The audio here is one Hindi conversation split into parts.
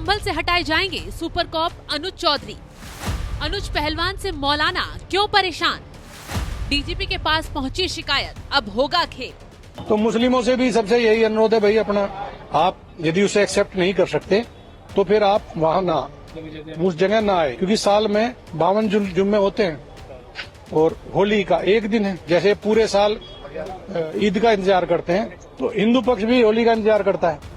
संभल से हटाए जाएंगे सुपर कॉप अनुज चौधरी। अनुज पहलवान से मौलाना क्यों परेशान? डीजीपी के पास पहुंची शिकायत, अब होगा खेल। तो मुस्लिमों से भी सबसे यही अनुरोध है भाई, अपना आप यदि उसे एक्सेप्ट नहीं कर सकते तो फिर आप वहाँ ना, उस जगह ना आए, क्योंकि साल में 52 जुम्मे होते हैं और होली का एक दिन है। जैसे पूरे साल ईद का इंतजार करते हैं तो हिंदू पक्ष भी होली का इंतजार करता है।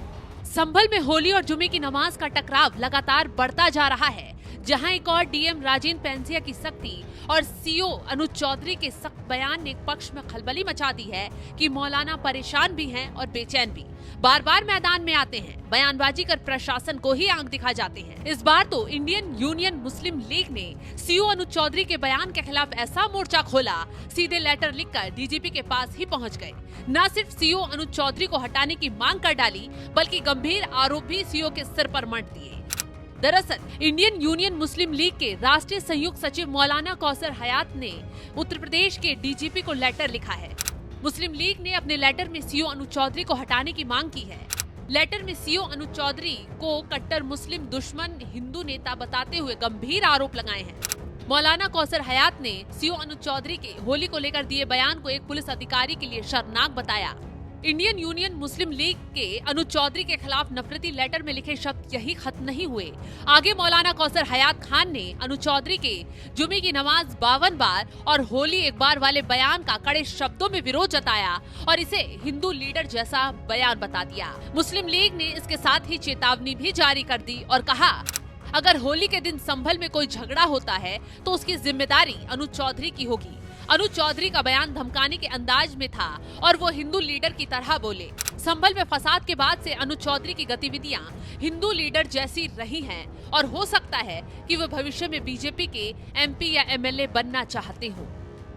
संभल में होली और जुमे की नमाज का टकराव लगातार बढ़ता जा रहा है, जहां एक और डीएम राजेंद्र पेंसिया की सख्ती और सीओ अनुज चौधरी के सख्त बयान ने एक पक्ष में खलबली मचा दी है कि मौलाना परेशान भी हैं और बेचैन भी। बार बार मैदान में आते हैं, बयानबाजी कर प्रशासन को ही आंख दिखा जाते हैं। इस बार तो इंडियन यूनियन मुस्लिम लीग ने सीओ अनुज चौधरी के बयान के खिलाफ ऐसा मोर्चा खोला, सीधे लेटर लिखकर डीजीपी के पास ही पहुंच गए। न सिर्फ सीओ अनुज चौधरी को हटाने की मांग कर डाली, बल्कि गंभीर आरोप भी सीओ के सिर पर मढ़ दिए। दरअसल इंडियन यूनियन मुस्लिम लीग के राष्ट्रीय संयुक्त सचिव मौलाना कौसर हयात ने उत्तर प्रदेश के डीजीपी को लेटर लिखा है। मुस्लिम लीग ने अपने लेटर में सीओ अनुज चौधरी को हटाने की मांग की है। लेटर में सीओ अनुज चौधरी को कट्टर मुस्लिम दुश्मन हिंदू नेता बताते हुए गंभीर आरोप लगाए हैं। मौलाना कौसर हयात ने सीओ अनुज चौधरी के होली को लेकर दिए बयान को एक पुलिस अधिकारी के लिए शर्मनाक बताया। इंडियन यूनियन मुस्लिम लीग के अनुज चौधरी के खिलाफ नफरती लेटर में लिखे शब्द यही खत्म नहीं हुए। आगे मौलाना कौसर हयात खान ने अनुज चौधरी के जुमे की नमाज 52 बार और होली एक बार वाले बयान का कड़े शब्दों में विरोध जताया और इसे हिंदू लीडर जैसा बयान बता दिया। मुस्लिम लीग ने इसके साथ ही चेतावनी भी जारी कर दी और कहा, अगर होली के दिन संभल में कोई झगड़ा होता है तो उसकी जिम्मेदारी अनुज चौधरी की होगी। अनुज चौधरी का बयान धमकाने के अंदाज में था और वो हिंदू लीडर की तरह बोले। संभल में फसाद के बाद से अनुज चौधरी की गतिविधियां हिंदू लीडर जैसी रही हैं और हो सकता है कि वो भविष्य में बीजेपी के एमपी या एमएलए बनना चाहते हो।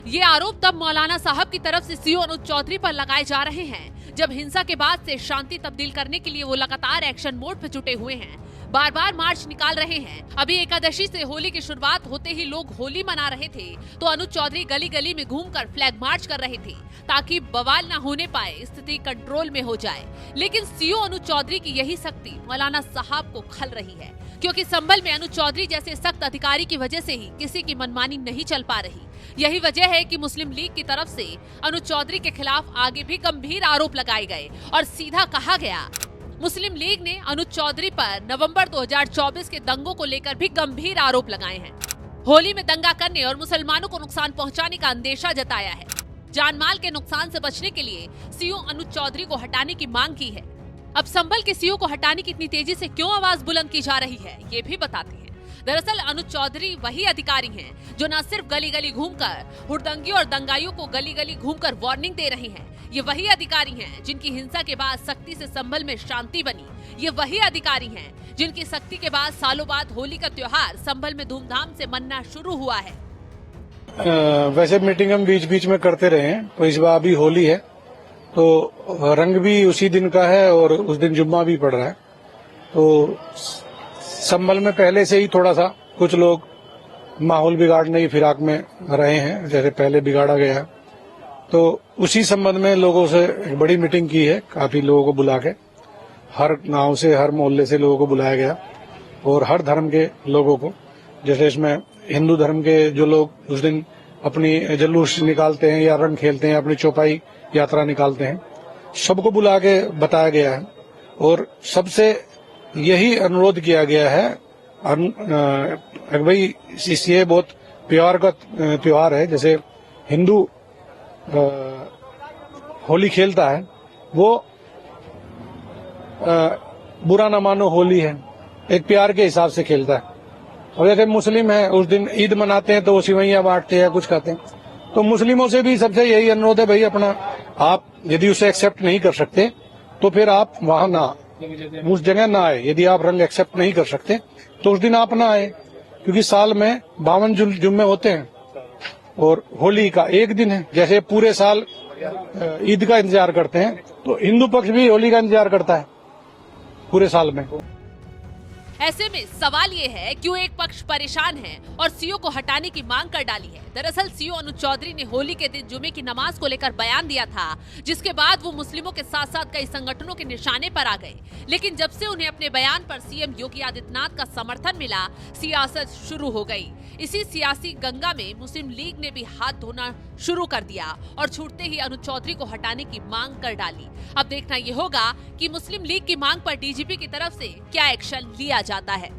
ये आरोप तब मौलाना साहब की तरफ से सीओ अनुज चौधरी पर लगाए जा रहे हैं, जब हिंसा के बाद से शांति तब्दील करने के लिए वो लगातार एक्शन मोड पे जुटे हुए हैं, बार बार मार्च निकाल रहे हैं। अभी एकादशी से होली की शुरुआत होते ही लोग होली मना रहे थे तो अनुज चौधरी गली गली में घूमकर फ्लैग मार्च कर रहे थे ताकि बवाल न होने पाए, स्थिति कंट्रोल में हो जाए। लेकिन सीओ अनुज चौधरी की यही सख्ती मौलाना साहब को खल रही है, क्योंकि संभल में अनुज चौधरी जैसे सख्त अधिकारी की वजह से ही किसी की मनमानी नहीं चल पा रही। यही वजह है कि मुस्लिम लीग की तरफ से अनुज चौधरी के खिलाफ आगे भी गंभीर आरोप लगाए गए और सीधा कहा गया। मुस्लिम लीग ने अनुज चौधरी पर नवंबर 2024 के दंगों को लेकर भी गंभीर आरोप लगाए हैं। होली में दंगा करने और मुसलमानों को नुकसान पहुंचाने का अंदेशा जताया है। जानमाल के नुकसान से बचने के लिए सीओ अनुज चौधरी को हटाने की मांग की है। अब संभल के सीओ को हटाने की इतनी तेजी से क्यों आवाज बुलंद की जा रही है, ये भी बताते हैं। दरअसल अनुज चौधरी वही अधिकारी हैं जो न सिर्फ गली गली घूमकर हुड़दंगी और दंगाइयों को गली गली घूमकर वार्निंग दे रहे हैं, ये वही अधिकारी हैं जिनकी हिंसा के बाद सख्ती से संभल में शांति बनी। ये वही अधिकारी हैं जिनकी सख्ती के बाद सालों बाद होली का त्योहार संभल में धूमधाम से मनना शुरू हुआ है। वैसे मीटिंग हम बीच बीच में करते रहे हैं, तो इस बार अभी होली है तो रंग भी उसी दिन का है और उस दिन जुम्मा भी पड़ रहा है। तो संभल में पहले से ही थोड़ा सा कुछ लोग माहौल बिगाड़ने की फिराक में रहे हैं, जैसे पहले बिगाड़ा गया है। तो उसी संबंध में लोगों से एक बड़ी मीटिंग की है, काफी लोगों को बुला के, हर गांव से हर मोहल्ले से लोगों को बुलाया गया और हर धर्म के लोगों को, जैसे इसमें हिंदू धर्म के जो लोग उस दिन अपनी जुलूस निकालते हैं या रंग खेलते हैं, अपनी चौपाई यात्रा निकालते हैं, सबको बुला के बताया गया है और सबसे यही अनुरोध किया गया है भाई, ये बहुत प्यार का त्योहार है। जैसे हिंदू होली खेलता है, वो बुरा ना मानो होली है, एक प्यार के हिसाब से खेलता है। और जैसे मुस्लिम है, उस दिन ईद मनाते हैं तो वो सिवैयां बांटते हैं, कुछ खाते हैं। तो मुस्लिमों से भी सबसे यही अनुरोध है भाई, अपना आप यदि उसे एक्सेप्ट नहीं कर सकते तो फिर आप वहाँ ना, उस जगह ना आए। यदि आप रंग एक्सेप्ट नहीं कर सकते तो उस दिन आप ना आए, क्योंकि साल में 52 जुम्मे होते हैं और होली का एक दिन है। जैसे पूरे साल ईद का इंतजार करते हैं तो हिंदू पक्ष भी होली का इंतजार करता है पूरे साल में। ऐसे में सवाल ये है क्यों एक पक्ष परेशान है और सीओ को हटाने की मांग कर डाली है। दरअसल सीओ अनुज चौधरी ने होली के दिन जुमे की नमाज को लेकर बयान दिया था, जिसके बाद वो मुस्लिमों के साथ साथ कई संगठनों के निशाने पर आ गए। लेकिन जब से उन्हें अपने बयान पर सीएम योगी आदित्यनाथ का समर्थन मिला, सियासत शुरू हो गई। इसी सियासी गंगा में मुस्लिम लीग ने भी हाथ धोना शुरू कर दिया और छूटते ही अनुज चौधरी को हटाने की मांग कर डाली। अब देखना ये होगा कि मुस्लिम लीग की मांग पर डीजीपी की तरफ से क्या एक्शन लिया जाता है।